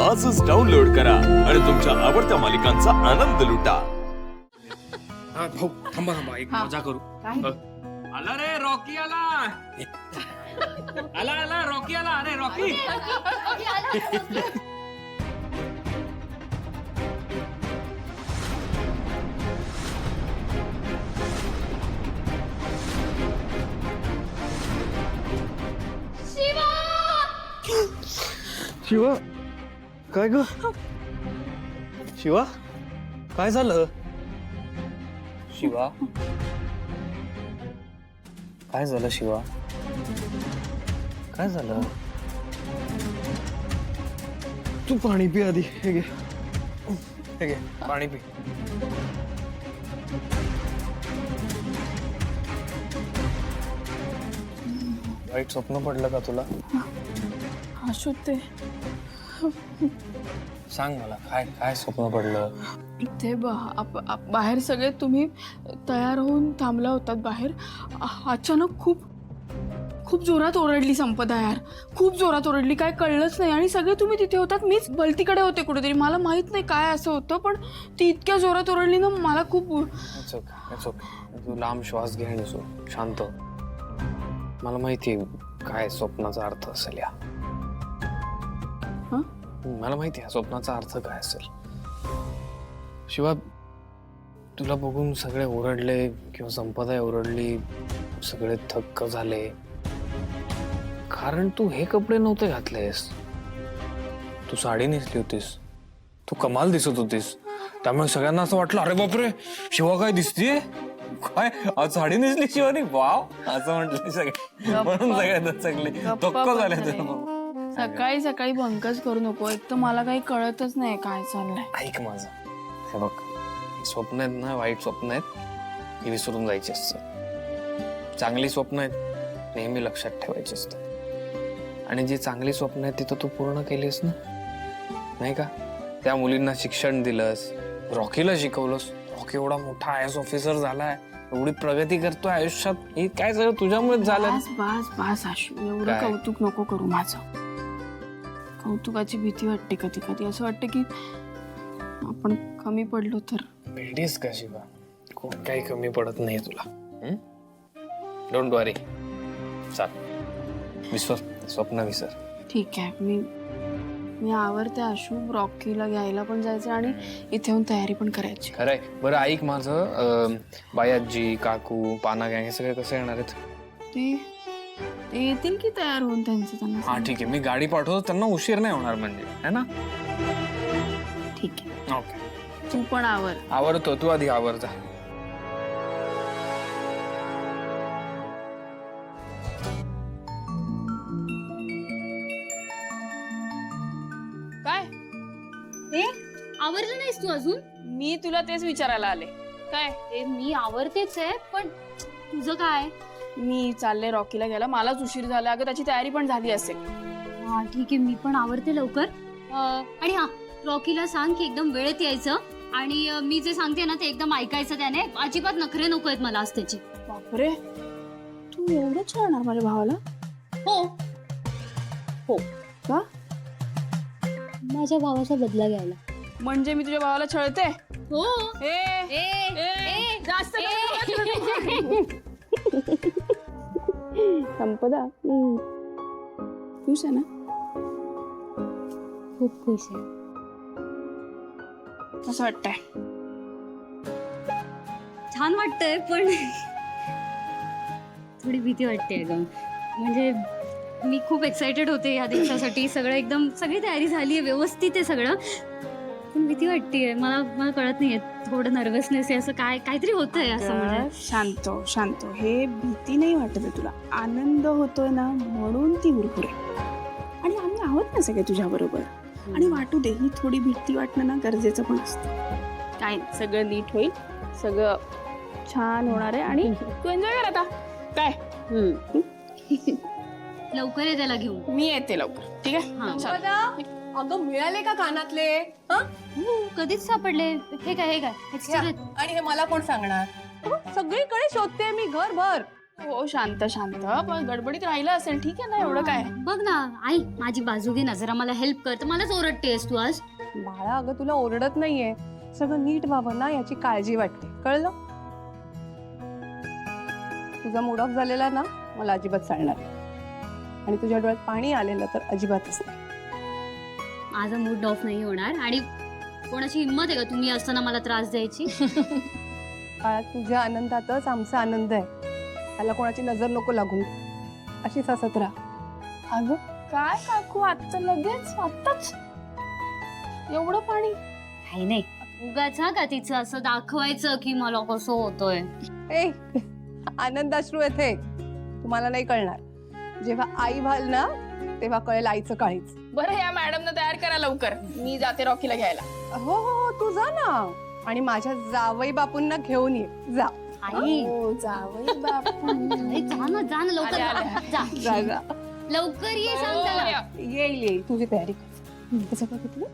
आजच डाउनलोड करा आणि तुमच्या आवडत्या मालिकांचा आनंद लुटा. हा भाऊ थांबा थांबा एक मजा करू. आला रे रॉकी आला. आला आला रॉकी आला. अरे रॉकी शिवा काय ग शिवा काय झालं शिवा काय झालं शिवा काय झालं तू पाणी पी आधी हे घे पाणी पी वाईट स्वप्न पडलं का तुला असू ते सांग मला काय काय स्वप्न पडलं ते बाहेर सगळे तुम्ही तयार होऊन थांबला होतात बाहेर. अचानक खूप खूप जोरात ओरडली संपदा यार. खूप जोरात ओरडली, काय कळलंच नाही. आणि सगळे तुम्ही तिथे होतात, मीच भलतीकडे होते कुठेतरी. मला माहित नाही काय असं होतं, पण ती इतक्या जोरात ओरडली ना, मला खूप. तू लांब श्वास घे आणि शांत. मला माहिती काय स्वप्नाचा अर्थ असेल या. मला माहिती आहे स्वप्नाचा अर्थ काय असेल. शिवा तुला बघून सगळे ओरडले किंवा संपदा ओरडली, सगळे थक्क झाले कारण तू हे कपडे नव्हते घातलेस. तू साडी नेसली होतीस, तू कमाल दिसत होतीस. त्यामुळे सगळ्यांना असं वाटलं अरे बापरे शिवा काय दिसतीये, काय आज साडी नेसली शिवानी, वाव असं म्हटलं सगळे. म्हणून सगळ्यांना सगळे थक्क झाले. सकाळी सकाळी भंकच करू नको. एक तर मला काही कळतच नाही काय चाललंय. ऐक माझं, हे बघ स्वप्न आहेत ना, वाईट स्वप्न आहेत ही विसरून जायची असतात. चांगली स्वप्न आहेत नेहमी लक्षात ठेवायची असतात. आणि जी चांगली स्वप्न आहेत तिथं तू पूर्ण केलीस ना, नाही का. त्या मुलींना शिक्षण दिलंस, रॉकीला शिकवलंस. रॉकी एवढा मोठा IAS ऑफिसर झालाय, एवढी प्रगती करतोय आयुष्यात. हे काय सगळं तुझ्यामुळेच झालं. बस बस आशू, एवढं कौतुक नको करू माझं. कौतुकाची भीती वाटते कधी कधी. असं वाटतं की आपण कमी पडलो तर. भेटीस का शिवा, कोण काही कमी पडत नाही तुला. डोंट वरी. चाल विसर स्वप्न विसर. ठीक आहे, मी आवरते आशू. रॉकीला घ्यायला पण जायचं आणि इथे येऊन तयारी पण करायची. खरंय. बरं ऐक माझं, बायाजी काकू पाना गँग हे सगळे कसे येणार आहेत. ते येतील की तयार होऊन त्यांचं त्यांना. हा ठीक आहे, मी गाडी पाठवतो, त्यांना उशीर नाही होणार म्हणजे, है ना. ठीक आहे, ओके. तू पण आवर. आवरतो, तू आधी आवर जा. काय आवरलं नाहीस तू अजून. मी तुला तेच विचारायला आले. काय मी आवरतेच आहे, पण तुझं काय. मी चालले रॉकीला घ्यायला. मलाच उशीर झाला अगं, त्याची तयारी पण झाली असेल. हा ठीक आहे, मी पण आवरते लवकर. आणि हा रॉकीला सांग की एकदम वेळेत यायचं. आणि मी जे सांगते ना ते एकदम ऐकायचं. त्याने अजिबात नखरे नको आहेत मला आज त्याचे. बापरे, तू एवढं छळणार माझ्या भावाला. हो हो का, माझ्या भावाचा बदला घ्यायला. म्हणजे मी तुझ्या भावाला छळते. हो जास्त संपदा खुश आहे ना. खूप खुश आहे. असं वाटतंय. छान वाटतंय, पण थोडी भीती वाटते ग. म्हणजे मी खूप एक्सायटेड होते या दिवसासाठी. सगळं एकदम सगळी तयारी झाली आहे, व्यवस्थित आहे सगळं, पण भीती वाटतेय. मला कळत नाहीये, थोडं नर्वसनेस आहे. असं काहीतरी होतंय असं. म्हणजे शांत. हे भीती नाही वाटत आहे तुला, आनंद होतोय ना, म्हणून ती हुरहुर आहे. आणि आम्ही आहोत ना सगळे तुझ्या बरोबर. आणि वाटू दे, ही थोडी भीती वाटणं ना गरजेचं पण असतं. काय नाही, सगळं नीट होईल, सगळं छान होणार आहे. आणि तू एन्जॉय कर आता. काय लवकर ये त्याला घेऊन. मी येते लवकर. ठीक आहे. अगं मिळाले का कानातले. कधीच सापडले. हे काय आणि हे मला कोण सांगणार. सगळीकडे शोधते मी घरभर. हो शांत शांत, पण गडबडीत राहिलं असेल, ठीक आहे ना, एवढं काय. बघ ना आई, माझी बाजू घे ना जरा, मला हेल्प कर. तर मलाच ओरडतेस तू आज. बाळा अगं तुला ओरडत नाहीये, सगळं नीट व्हावं ना याची काळजी वाटते, कळलं? तुझा मूड ऑफ झालेला ना मला अजिबात चालणार नाही. आणि तुझ्या डोळ्यात पाणी आलेलं तर अजिबातच नाही. माझा मूड ऑफ नाही होणार. आणि कोणाची हिंमत आहे का तुम्ही असताना मला त्रास द्यायची? बाळा तुझ्या आनंदातच आमचा आनंद आहे, त्याला कोणाची नजर नको लागून, अशीच हसत राहा. अगं काय काकू, आजचं लगेच आत्ताच एवढं पाणी? काही नाही, उगाच हा का तिचं असं दाखवायचं की मला कसं होतोय. ए आनंदाश्रू येथे तुम्हाला नाही कळणार, जेव्हा आई व्हाल ना तेव्हा कळेल आईचं काळीच. बरं या मॅडमनं तयार करा लवकर, मी जाते रॉकीला घ्यायला. हो हो हो तू जा ना, आणि माझ्या जावई बापूंना घेऊन ये. जा आई हो जावई बापू. अरे जा ना लवकर. आले. जा जा जा. लवकर ये, सांग हो, त्याला. या. येईल येईल, तुझी तयारी कर. कसं बघितलं?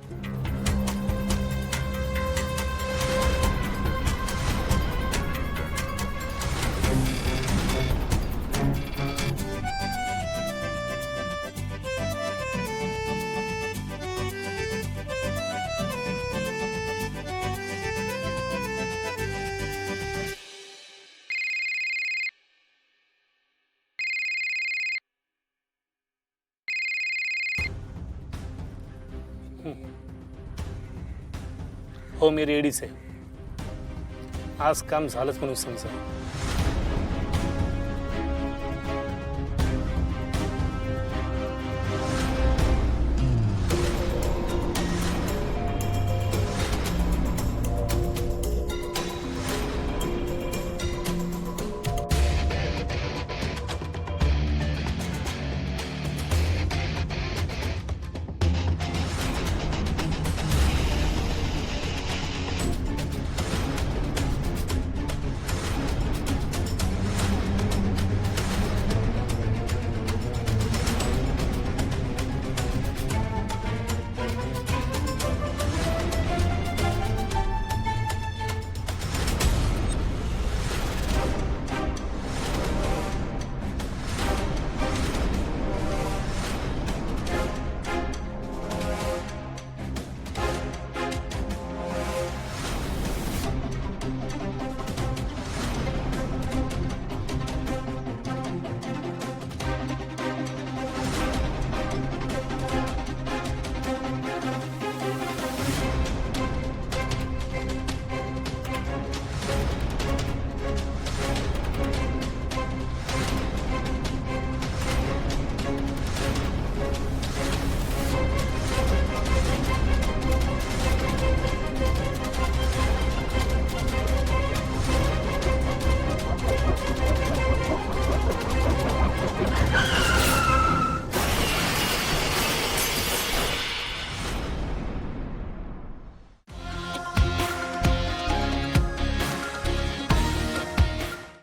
हो मी रेडीच आहे. आज काम झालंच म्हणून समजा.